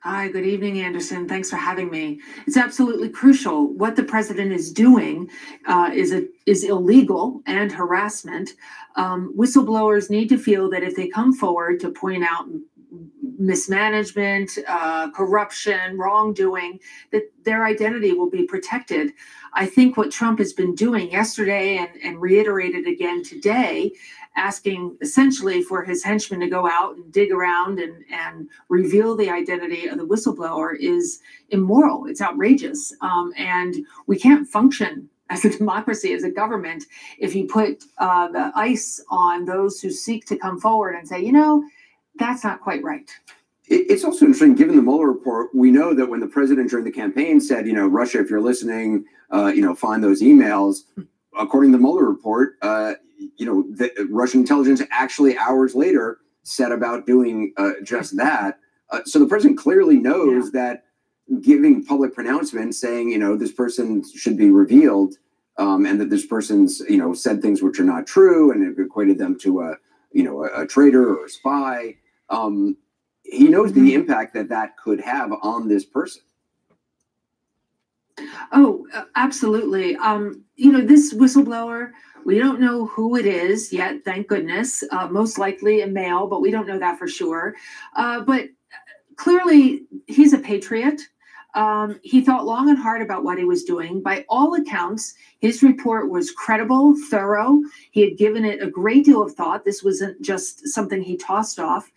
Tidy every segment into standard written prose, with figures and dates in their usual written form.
Hi, good evening, Anderson. Thanks for having me. It's absolutely crucial. What the president is doing is illegal and harassment. Whistleblowers need to feel that if they come forward to point out mismanagement, corruption, wrongdoing, that their identity will be protected. I think what Trump has been doing yesterday and reiterated again today, asking essentially for his henchmen to go out and dig around and reveal the identity of the whistleblower is immoral. It's outrageous. And we can't function as a democracy, as a government, if you put the ice on those who seek to come forward and say, that's not quite right. It's also interesting, given the Mueller report, we know that when the president during the campaign said, Russia, if you're listening, find those emails. According to the Mueller report, the Russian intelligence actually hours later set about doing just that. So the president clearly knows that giving public pronouncements saying, this person should be revealed, and that this person's, said things which are not true and have equated them to a traitor or a spy. He knows the impact that could have on this person. Oh, absolutely. This whistleblower, we don't know who it is yet, thank goodness. Most likely a male, but we don't know that for sure. But clearly, he's a patriot. He thought long and hard about what he was doing. By all accounts, his report was credible, thorough. He had given it a great deal of thought. This wasn't just something he tossed off.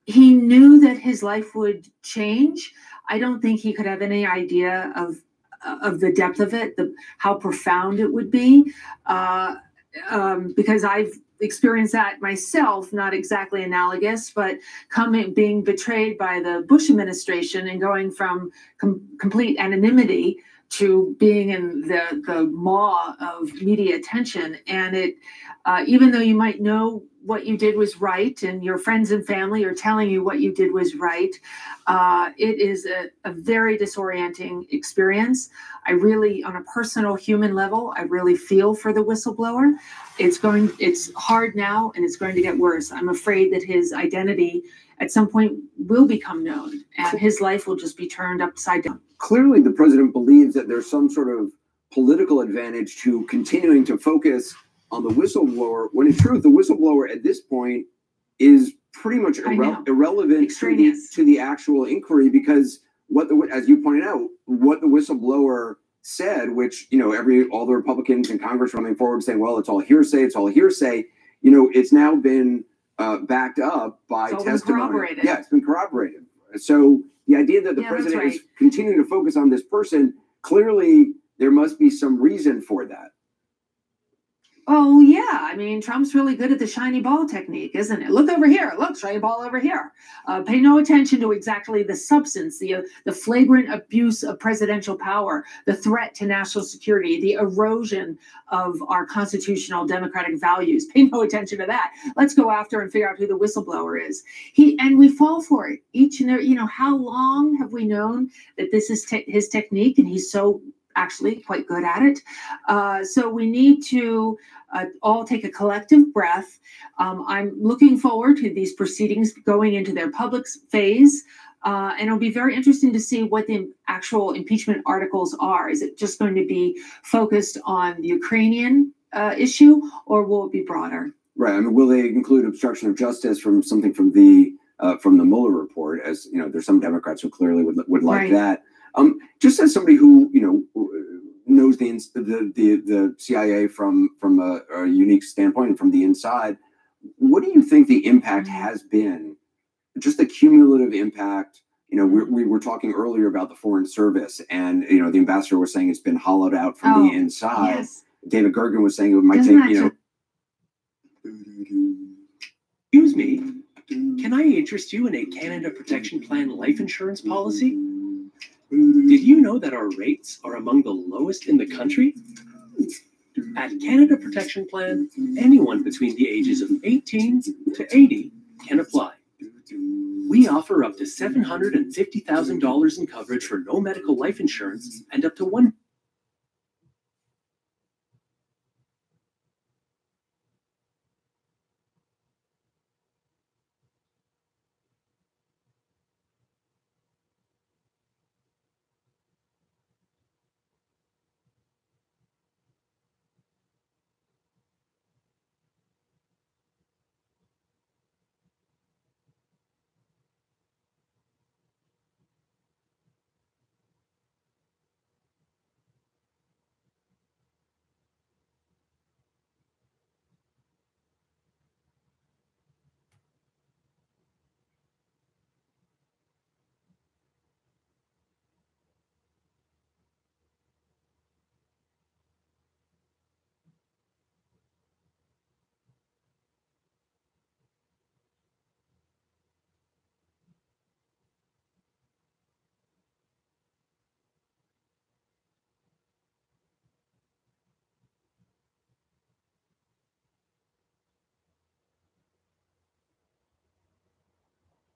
He knew that his life would change. I don't think he could have any idea of the depth of it, how profound it would be, because I've experienced that myself, not exactly analogous, but being betrayed by the Bush administration and going from complete anonymity to being in the maw of media attention. And it, even though you might know what you did was right and your friends and family are telling you what you did was right, it is a very disorienting experience. I really, on a personal human level, I really feel for the whistleblower. It's hard now and it's going to get worse. I'm afraid that his identity at some point will become known and his life will just be turned upside down. Clearly, the president believes that there's some sort of political advantage to continuing to focus on the whistleblower, when in truth, the whistleblower at this point is pretty much irrelevant to the actual inquiry, because as you pointed out, what the whistleblower said, which, all the Republicans in Congress running forward saying, well, it's all hearsay, it's now been backed up by testimony. Yeah, it's been corroborated. So the idea that the president is continuing to focus on this person, clearly there must be some reason for that. Oh, yeah. I mean, Trump's really good at the shiny ball technique, isn't it? Look over here. Look, shiny ball over here. Pay no attention to exactly the substance, the flagrant abuse of presidential power, the threat to national security, the erosion of our constitutional democratic values. Pay no attention to that. Let's go after and figure out who the whistleblower is. And we fall for it each and every, how long have we known that this is his technique and he's so actually quite good at it. So we need to all take a collective breath. I'm looking forward to these proceedings going into their public phase. And it'll be very interesting to see what the actual impeachment articles are. Is it just going to be focused on the Ukrainian issue, or will it be broader? Right. I mean, will they include obstruction of justice from the Mueller report? As there's some Democrats who clearly would like that. Just as somebody who knows the CIA from a unique standpoint and from the inside, what do you think the impact has been? Just the cumulative impact. We were talking earlier about the Foreign Service, and the ambassador was saying it's been hollowed out from the inside. Yes. David Gergen was saying it might take. Excuse me, can I interest you in a Canada Protection Plan life insurance policy? Did you know that our rates are among the lowest in the country? At Canada Protection Plan, anyone between the ages of 18 to 80 can apply. We offer up to $750,000 in coverage for no medical life insurance and up to $1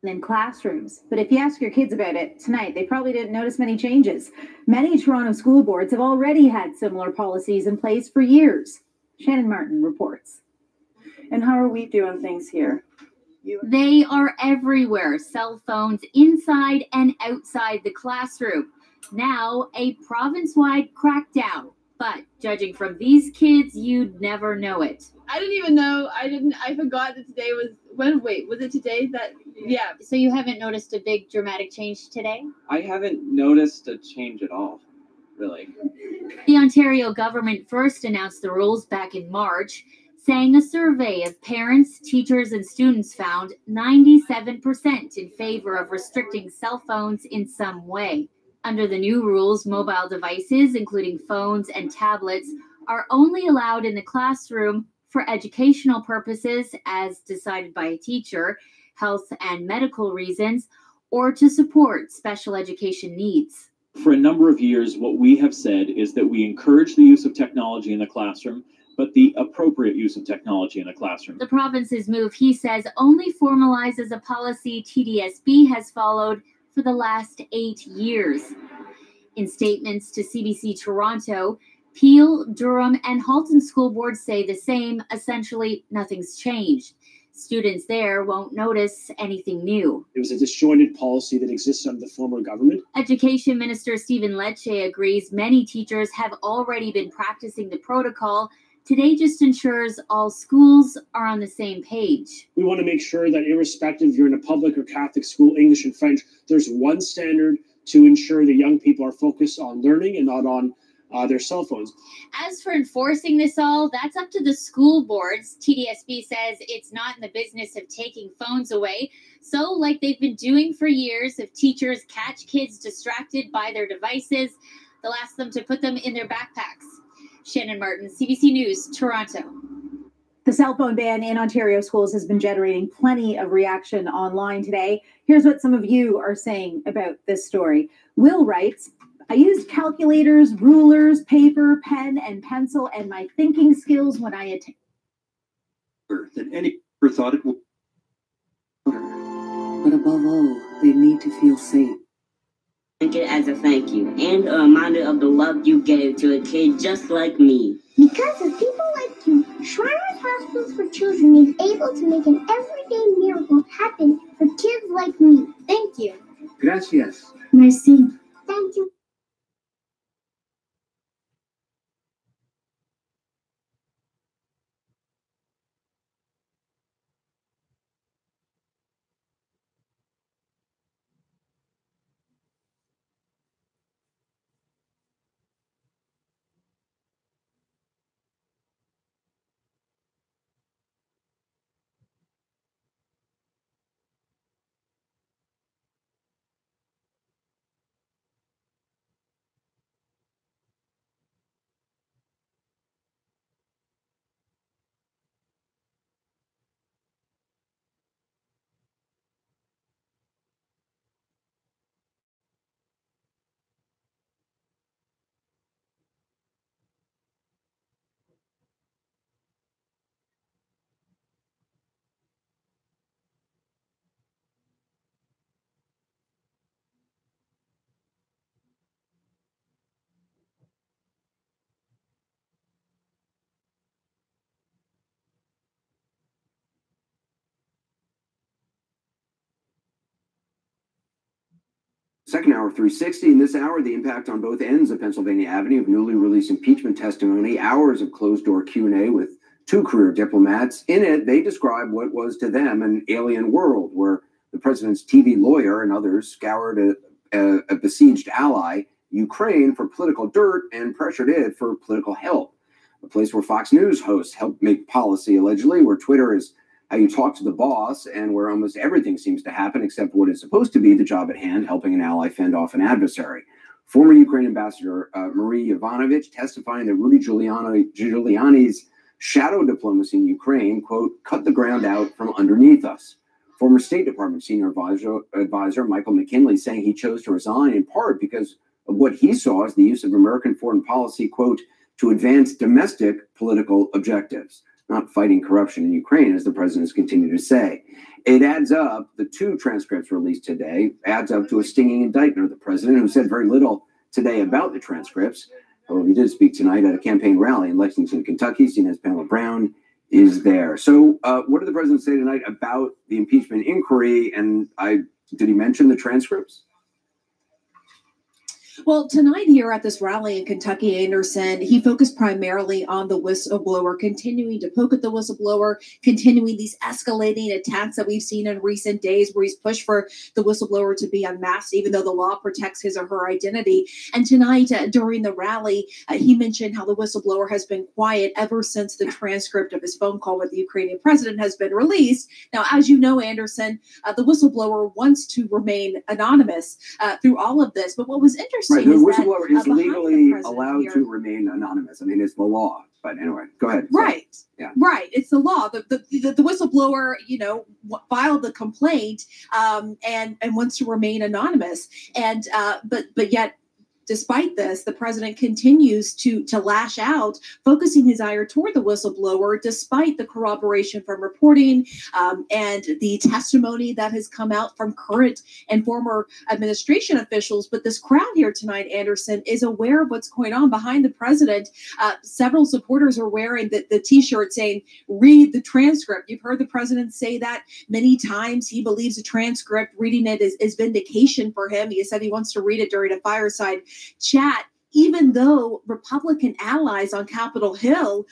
in classrooms. But if you ask your kids about it tonight, they probably didn't notice many changes. Many Toronto school boards have already had similar policies in place for years. Shannon Martin reports. And how are we doing things here? They are everywhere, cell phones inside and outside the classroom. Now, a province-wide crackdown. But judging from these kids, you'd never know it. I didn't even know. I forgot that today was, was it today that, yeah. So you haven't noticed a big dramatic change today? I haven't noticed a change at all, really. The Ontario government first announced the rules back in March, saying a survey of parents, teachers, and students found 97% in favor of restricting cell phones in some way. Under the new rules, mobile devices, including phones and tablets, are only allowed in the classroom for educational purposes as decided by a teacher, health and medical reasons, or to support special education needs. For a number of years, what we have said is that we encourage the use of technology in the classroom, but the appropriate use of technology in the classroom. The province's move, he says, only formalizes a policy TDSB has followed for the last 8 years. In statements to CBC Toronto, Peel, Durham, and Halton school boards say the same. Essentially, nothing's changed. Students there won't notice anything new. It was a disjointed policy that exists under the former government. Education Minister Stephen Lecce agrees many teachers have already been practicing the protocol. Today just ensures all schools are on the same page. We want to make sure that irrespective if you're in a public or Catholic school, English and French, there's one standard to ensure that young people are focused on learning and not on their cell phones. As for enforcing this all, that's up to the school boards. TDSB says it's not in the business of taking phones away. So, like they've been doing for years, if teachers catch kids distracted by their devices, they'll ask them to put them in their backpacks. Shannon Martin, CBC News, Toronto. The cell phone ban in Ontario schools has been generating plenty of reaction online today. Here's what some of you are saying about this story. Will writes, I used calculators, rulers, paper, pen, and pencil, and my thinking skills when I attended. That any ever thought it would. But above all, they need to feel safe. Take it as a thank you and a reminder of the love you gave to a kid just like me. Because of people like you, Shriners Hospitals for Children is able to make an everyday miracle happen for kids like me. Thank you. Gracias. Merci. Thank you. Second hour of 360. In this hour, the impact on both ends of Pennsylvania Avenue of newly released impeachment testimony, hours of closed-door Q&A with two career diplomats. In it, they describe what was to them an alien world where the president's TV lawyer and others scoured a besieged ally, Ukraine, for political dirt and pressured it for political help. A place where Fox News hosts help make policy, allegedly, where Twitter is how you talk to the boss, and where almost everything seems to happen except what is supposed to be the job at hand, helping an ally fend off an adversary. Former Ukraine Ambassador Marie Yovanovitch testifying that Rudy Giuliani's shadow diplomacy in Ukraine, quote, cut the ground out from underneath us. Former State Department senior advisor Michael McKinley saying he chose to resign in part because of what he saw as the use of American foreign policy, quote, to advance domestic political objectives, not fighting corruption in Ukraine, as the president has continued to say. it adds up, the 2 transcripts released today, adds up to a stinging indictment of the president, who said very little today about the transcripts. However, he did speak tonight at a campaign rally in Lexington, Kentucky. CNN's Pamela Brown is there. So what did the president say tonight about the impeachment inquiry? And did he mention the transcripts? Well, tonight here at this rally in Kentucky, Anderson, he focused primarily on the whistleblower, continuing to poke at the whistleblower, continuing these escalating attacks that we've seen in recent days where he's pushed for the whistleblower to be unmasked, even though the law protects his or her identity. And tonight during the rally, he mentioned how the whistleblower has been quiet ever since the transcript of his phone call with the Ukrainian president has been released. Now, as you know, Anderson, the whistleblower wants to remain anonymous through all of this. But what was interesting Right, the is whistleblower that, is legally allowed here, to remain anonymous. I mean, it's the law. But anyway, go ahead. Right. Yeah. Right. It's the law. The whistleblower, filed the complaint and wants to remain anonymous. And but yet, despite this, the president continues to lash out, focusing his ire toward the whistleblower, despite the corroboration from reporting and the testimony that has come out from current and former administration officials. But this crowd here tonight, Anderson, is aware of what's going on behind the president. Several supporters are wearing the T-shirt saying, "Read the transcript." You've heard the president say that many times. He believes the transcript, reading it is vindication for him. He said he wants to read it during a fireside chat, even though Republican allies on Capitol Hill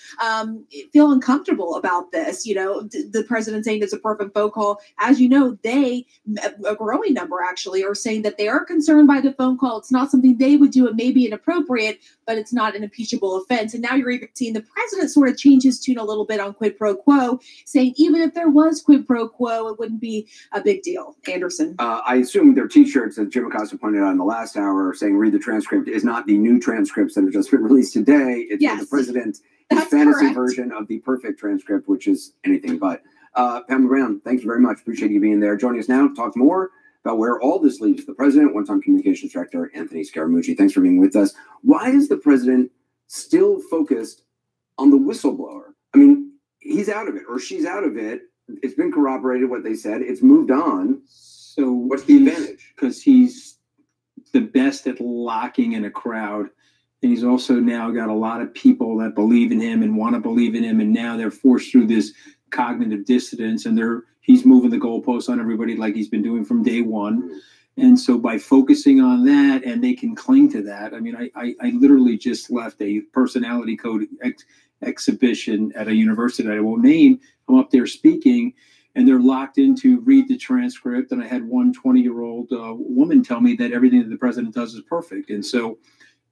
feel uncomfortable about this. The president saying it's a perfect phone call. As you know, a growing number actually, are saying that they are concerned by the phone call. It's not something they would do. It may be inappropriate, but it's not an impeachable offense. And now you're even seeing the president sort of change his tune a little bit on quid pro quo, saying even if there was quid pro quo, it wouldn't be a big deal. Anderson. I assume their T-shirts, as Jim Acosta pointed out in the last hour, saying read the transcript, is not the new transcripts that have just been released today. It's the president, his fantasy version of the perfect transcript, which is anything but. Pamela Brown, thank you very much. Appreciate you being there. Joining us now to talk more about where all this leaves the president, one-time communications director Anthony Scaramucci. Thanks for being with us. Why is the president still focused on the whistleblower? I mean, he's out of it, or she's out of it. It's been corroborated what they said. It's moved on. So what's the advantage? Because he's the best at locking in a crowd. And he's also now got a lot of people that believe in him and want to believe in him. And now they're forced through this cognitive dissonance, and he's moving the goalposts on everybody like he's been doing from day one. And so by focusing on that, and they can cling to that. I mean, I literally just left a personality code exhibition at a university that I won't name. I'm up there speaking, and they're locked into read the transcript. And I had one 20-year-old woman tell me that everything that the president does is perfect. And so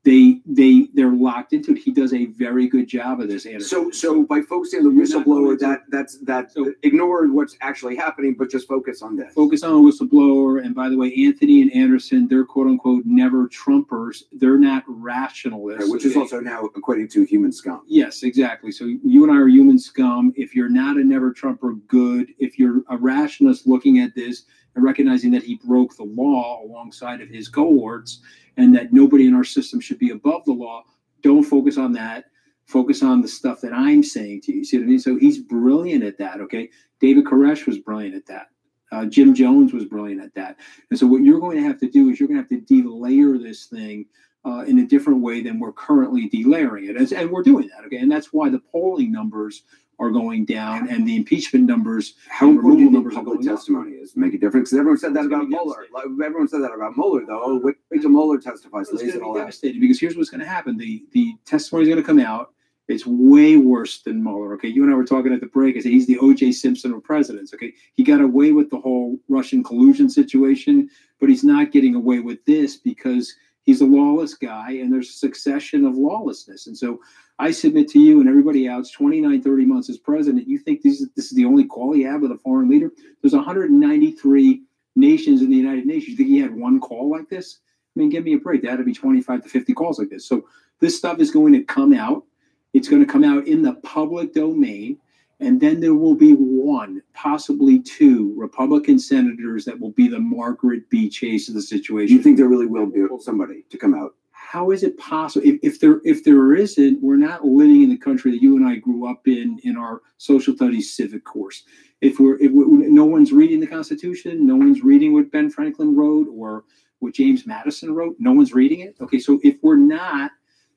they're locked into it. He does a very good job of this, Anderson. So by focusing on the whistleblower, that ignore what's actually happening, but just focus on this. Focus on the whistleblower. And by the way, Anthony and Anderson, they're quote unquote never Trumpers. They're not rationalists. Right, which is also now equating to human scum. Yes, exactly. So you and I are human scum. If you're not a never Trumper, good. If you're a rationalist looking at this and recognizing that he broke the law alongside of his cohorts, and that nobody in our system should be above the law, don't focus on that. Focus on the stuff that I'm saying to you. See what I mean? So he's brilliant at that, okay? David Koresh was brilliant at that. Jim Jones was brilliant at that. And so what you're going to have to do is you're going to have to delayer this thing in a different way than we're currently delayering it. And we're doing that, okay? And that's why the polling numbers are going down and the impeachment numbers, how important do public testimony is make a difference? Because everyone said that about Mueller. Everyone said that about Mueller, though. Oh, wait till Mueller testifies. It's going to be devastating because here's what's going to happen. The testimony is going to come out. It's way worse than Mueller. Okay, you and I were talking at the break. I said he's the O.J. Simpson of presidents. Okay, he got away with the whole Russian collusion situation, but he's not getting away with this because he's a lawless guy, and there's a succession of lawlessness. And so I submit to you and everybody else, 29, 30 months as president, you think this is the only call he had with a foreign leader? There's 193 nations in the United Nations. You think he had one call like this? I mean, give me a break. There had to be 25 to 50 calls like this. So this stuff is going to come out. It's going to come out in the public domain. And then there will be one, possibly two Republican senators that will be the Margaret B. Chase of the situation. You think there really will be somebody to come out? how is it possible if there isn't, we're not living in the country that you and I grew up in our social studies civic course. If no one's reading the Constitution, no one's reading what Ben Franklin wrote or what James Madison wrote, no one's reading it. Okay, so if we're not,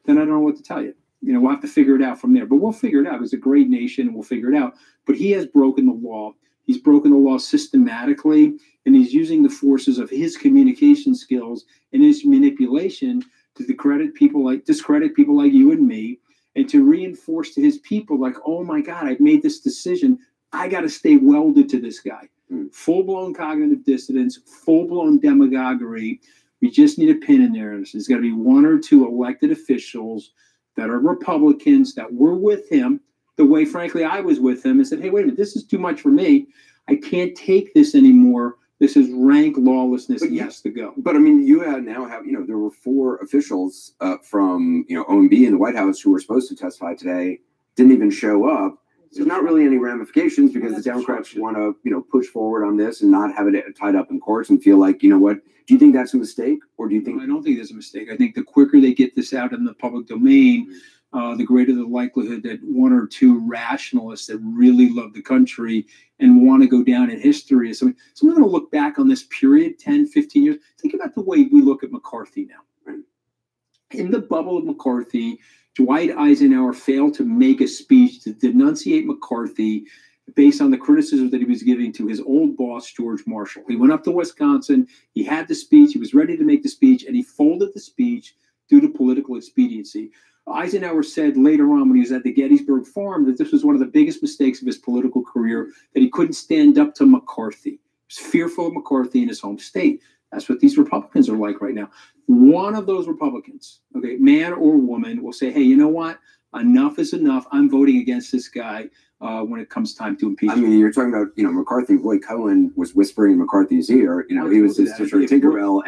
then I don't know what to tell you. We'll have to figure it out from there. But we'll figure it out. It's a great nation, and we'll figure it out. But he has broken the law. He's broken the law systematically, and he's using the forces of his communication skills and his manipulation to discredit people like you and me, and to reinforce to his people like, oh my God, I've made this decision. I got to stay welded to this guy. Full-blown cognitive dissonance, full-blown demagoguery. We just need a pin in there. There's got to be one or two elected officials that are Republicans that were with him the way, frankly, I was with him and said, hey, wait a minute, this is too much for me. I can't take this anymore. This is rank lawlessness. He has to go. But I mean, you now have, there were 4 officials from, OMB in the White House who were supposed to testify today, didn't even show up. There's not really any ramifications because the Democrats want to, push forward on this and not have it tied up in courts and feel like, what, do you think that's a mistake? Or do you think? I don't think there's a mistake. I think the quicker they get this out in the public domain, the greater the likelihood that 1 or 2 rationalists that really love the country and want to go down in history. So we're going to look back on this period, 10, 15 years. Think about the way we look at McCarthy now. Right? In the bubble of McCarthy, Dwight Eisenhower failed to make a speech to denunciate McCarthy based on the criticism that he was giving to his old boss, George Marshall. He went up to Wisconsin, he had the speech, he was ready to make the speech, and he folded the speech due to political expediency. Eisenhower said later on when he was at the Gettysburg Forum that this was one of the biggest mistakes of his political career, that he couldn't stand up to McCarthy. He was fearful of McCarthy in his home state. That's what these Republicans are like right now. One of those Republicans, okay, man or woman, will say, hey, you know what? Enough is enough. I'm voting against this guy when it comes time to impeach him. I mean, you're talking about, McCarthy. Roy Cohen was whispering in McCarthy's ear. He was his sister Tinkerbell.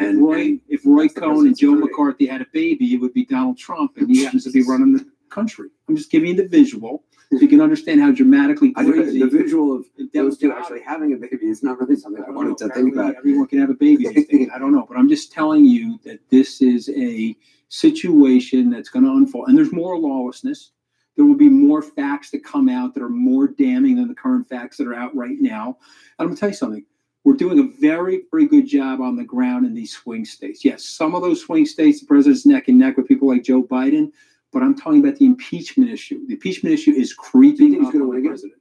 If Roy Cohen and Joe McCarthy had a baby, it would be Donald Trump, and he happens to be running the country. I'm just giving you the visual so you can understand how dramatically crazy. The visual of those two actually having a baby is not really something I wanted to think about. Everyone can have a baby these days. I don't know, but I'm just telling you that this is a situation that's going to unfold, and there's more lawlessness. There will be more facts that come out that are more damning than the current facts that are out right now. And I'm going to tell you something. We're doing a very, very good job on the ground in these swing states. Yes, some of those swing states, the president's neck and neck with people like Joe Biden, but I'm talking about the impeachment issue. The impeachment issue is creeping up on the president.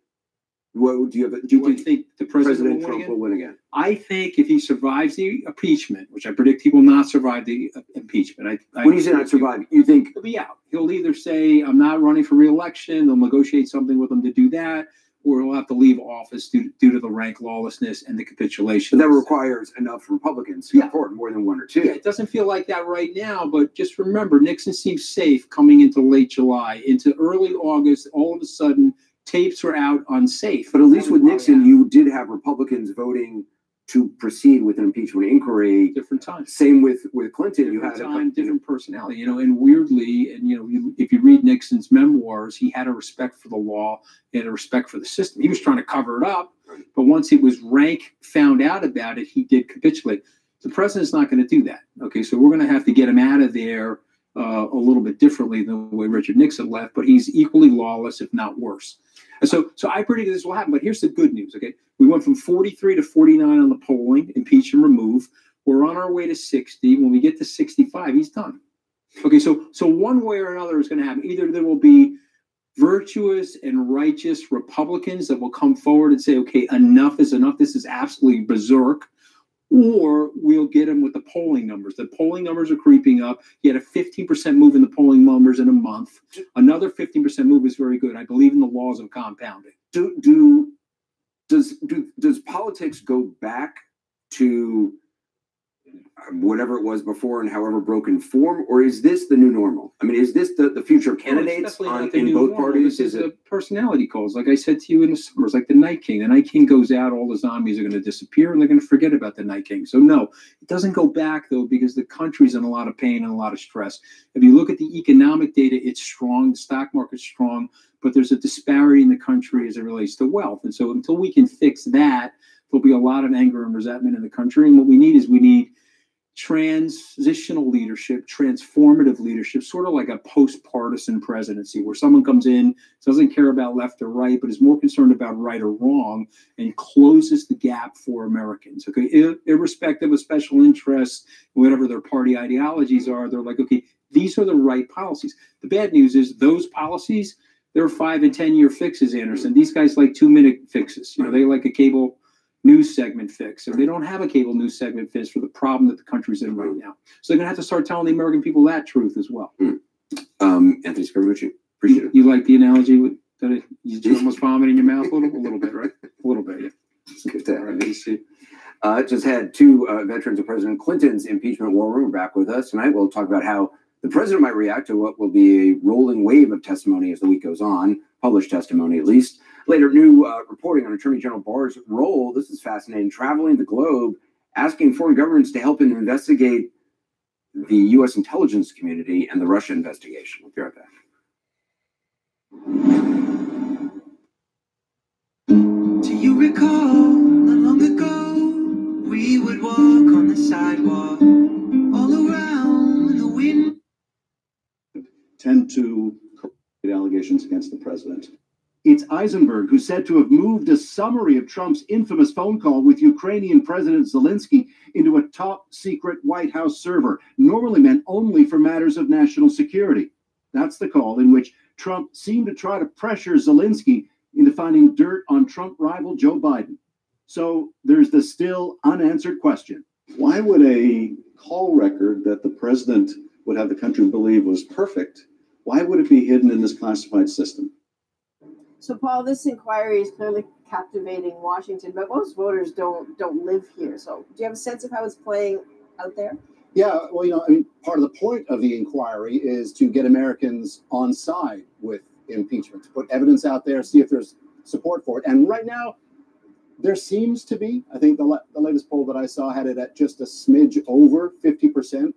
What do you think the President Trump will win again? I think if he survives the impeachment, which I predict he will not survive the impeachment. When you say not survive, you think he'll be out. He'll either say, I'm not running for re-election, they'll negotiate something with him to do that, or he'll have to leave office due to the rank lawlessness and the capitulation. But that requires enough Republicans to support more than 1 or 2. Yeah, it doesn't feel like that right now, but just remember, Nixon seems safe coming into late July. Into early August, all of a sudden, tapes were out unsafe. But at least with Nixon, you did have Republicans voting to proceed with an impeachment inquiry. Different time. Same with Clinton. You had different personality, and weirdly, and if you read Nixon's memoirs, he had a respect for the law, he had a respect for the system. He was trying to cover it up, but once it was found out about it, he did capitulate. The president's not going to do that. Okay, so we're going to have to get him out of there a little bit differently than the way Richard Nixon left, but he's equally lawless, if not worse. And so I predict this will happen, but here's the good news, okay? We went from 43 to 49 on the polling, impeach and remove. We're on our way to 60. When we get to 65, he's done. Okay, so one way or another is going to happen. Either there will be virtuous and righteous Republicans that will come forward and say, okay, enough is enough. This is absolutely berserk. Or we'll get them with the polling numbers. The polling numbers are creeping up. You had a 15% move in the polling numbers in a month. Another 15% move is very good. I believe in the laws of compounding. Does politics go back to whatever it was before and however broken form, or is this the new normal? I mean, is this the future of candidates in both parties? This is a personality calls. Like I said to you in the summers, like the Night King. The Night King goes out, all the zombies are going to disappear, and they're going to forget about the Night King. So no, it doesn't go back, though, because the country's in a lot of pain and a lot of stress. If you look at the economic data, it's strong. The stock market's strong, but there's a disparity in the country as it relates to wealth. And so until we can fix that, there'll be a lot of anger and resentment in the country. And what we need transitional leadership, transformative leadership, sort of like a post-partisan presidency where someone comes in, doesn't care about left or right, but is more concerned about right or wrong and closes the gap for Americans. Okay, irrespective of special interests, whatever their party ideologies are, they're like, okay, these are the right policies. The bad news is those policies, they're 5 and 10 year fixes, Anderson. These guys like 2-minute fixes. You know, they like a cable news segment fix, and they don't have a cable news segment fix for the problem that the country's in right now. So they're gonna have to start telling the American people that truth as well. Anthony Scaramucci, appreciate it. You like the analogy with that you almost vomit in your mouth a little bit, right? A little bit, yeah. Let's get that. Right, let's see. Just had 2 veterans of President Clinton's impeachment war room back with us tonight. We'll talk about how the president might react to what will be a rolling wave of testimony as the week goes on, published testimony at least. Later, new reporting on Attorney General Barr's role. This is fascinating. Traveling the globe, asking foreign governments to help him investigate the U.S. intelligence community and the Russia investigation. We'll be right back. Do you recall not long ago we would walk on the sidewalk all around the wind? Tend to corroborate allegations against the president. It's Eisenberg who said to have moved a summary of Trump's infamous phone call with Ukrainian President Zelensky into a top-secret White House server, normally meant only for matters of national security. That's the call in which Trump seemed to try to pressure Zelensky into finding dirt on Trump rival Joe Biden. So there's the still unanswered question. Why would a call record that the president would have the country believe was perfect, why would it be hidden in this classified system? So, Paul, this inquiry is clearly captivating Washington, but most voters don't live here. So, do you have a sense of how it's playing out there? Yeah, well, you know, I mean, part of the point of the inquiry is to get Americans on side with impeachment, to put evidence out there, see if there's support for it. And right now, there seems to be. I think the latest poll that I saw had it at just a smidge over 50%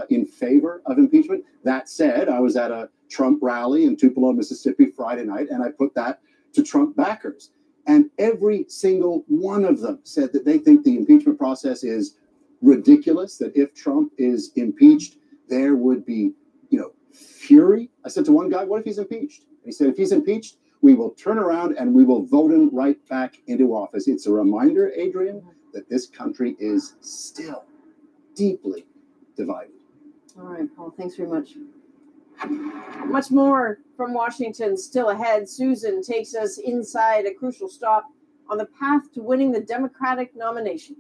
in favor of impeachment. That said, I was at a Trump rally in Tupelo, Mississippi Friday night, and I put that to Trump backers. And every single one of them said that they think the impeachment process is ridiculous, that if Trump is impeached, there would be, fury. I said to one guy, what if he's impeached? And he said, if he's impeached, we will turn around and we will vote him right back into office. It's a reminder, Adrian, that this country is still deeply divided. All right, Paul, thanks very much. Much more from Washington still ahead. Susan takes us inside a crucial stop on the path to winning the Democratic nomination.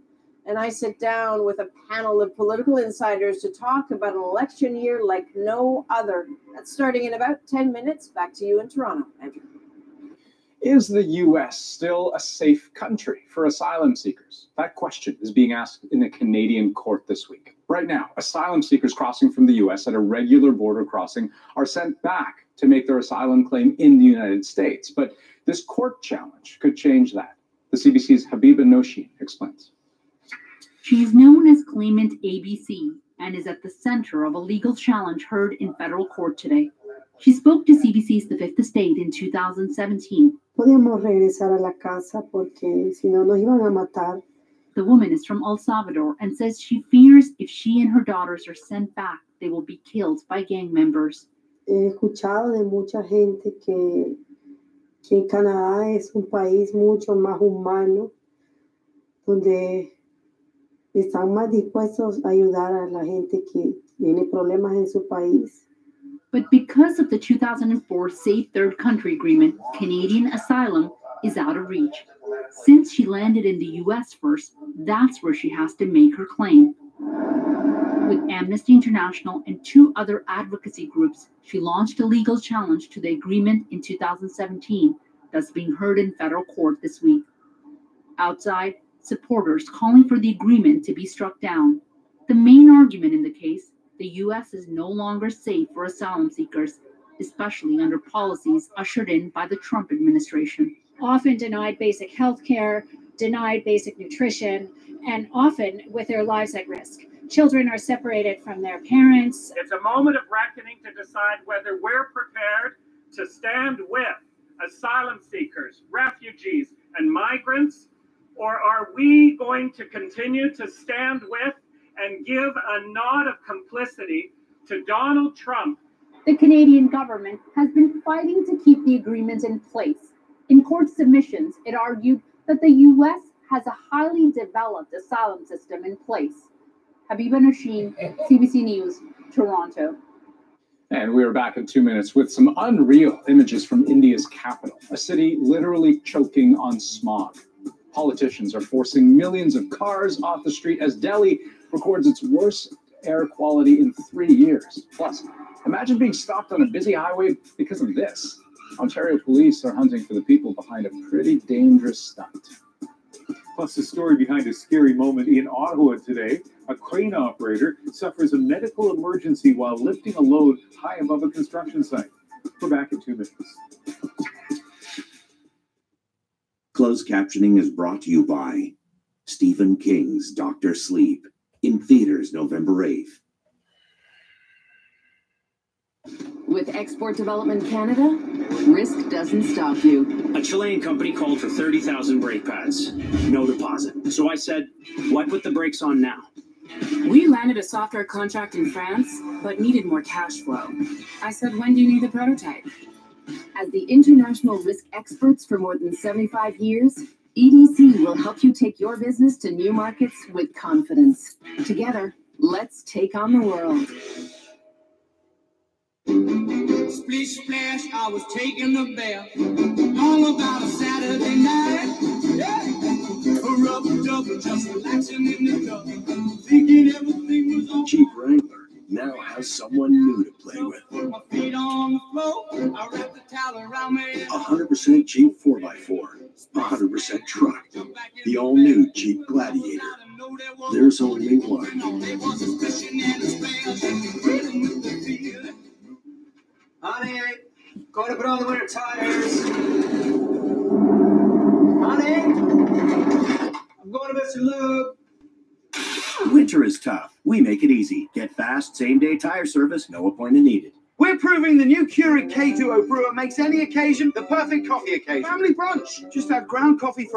And I sit down with a panel of political insiders to talk about an election year like no other. That's starting in about 10 minutes. Back to you in Toronto, Andrew. Is the U.S. still a safe country for asylum seekers? That question is being asked in a Canadian court this week. Right now, asylum seekers crossing from the U.S. at a regular border crossing are sent back to make their asylum claim in the United States. But this court challenge could change that. The CBC's Habiba Noshin explains. She's known as Claimant ABC and is at the center of a legal challenge heard in federal court today. She spoke to CBC's The Fifth Estate in 2017. Podíamos regresar a la casa porque si no nos iban a matar. The woman is from El Salvador and says she fears if she and her daughters are sent back, they will be killed by gang members. He escuchado de mucha gente que Canadá es un país mucho más humano, donde están más dispuestos a ayudar a la gente que tiene problemas en su país. But because of the 2004 Safe Third Country Agreement, Canadian asylum is out of reach. Since she landed in the U.S. first, that's where she has to make her claim. With Amnesty International and 2 other advocacy groups, she launched a legal challenge to the agreement in 2017 that's being heard in federal court this week. Outside, supporters calling for the agreement to be struck down. The main argument in the case, the U.S. is no longer safe for asylum seekers, especially under policies ushered in by the Trump administration. Often denied basic health care, denied basic nutrition, and often with their lives at risk. Children are separated from their parents. It's a moment of reckoning to decide whether we're prepared to stand with asylum seekers, refugees, and migrants, or are we going to continue to stand with and give a nod of complicity to Donald Trump. The Canadian government has been fighting to keep the agreement in place. In court submissions, it argued that the U.S. has a highly developed asylum system in place. Habiba Nasheen, CBC News, Toronto. And we are back in 2 minutes with some unreal images from India's capital, a city literally choking on smog. Politicians are forcing millions of cars off the street as Delhi records its worst air quality in 3 years. Plus, imagine being stopped on a busy highway because of this. Ontario police are hunting for the people behind a pretty dangerous stunt. Plus, the story behind a scary moment in Ottawa today. A crane operator suffers a medical emergency while lifting a load high above a construction site. We're back in 2 minutes. Closed captioning is brought to you by Stephen King's Dr. Sleep, in theaters November 8th. With Export Development Canada, risk doesn't stop you. A Chilean company called for 30,000 brake pads. No deposit. So I said, why put the brakes on now? We landed a software contract in France, but needed more cash flow. I said, when do you need the prototype? As the international risk experts for more than 75 years, EDC will help you take your business to new markets with confidence. Together, let's take on the world. Splish splash, I was taking a bath. All about a Saturday night. Yeah. A rub double, just relaxing in the tub. Thinking everything was on. Jeep Wrangler now has someone new to play with. Put my feet on the floor. I wrap the towel around me. 100% Jeep 4x4. 100% truck. The all-new Jeep Gladiator. There's only one. Honey, going to put on the winter tires. Honey, I'm going to Mr. Lube. Winter is tough. We make it easy. Get fast, same-day tire service, no appointment needed. We're proving the new Keurig K2O brewer makes any occasion the perfect coffee occasion. Family brunch. Just add ground coffee for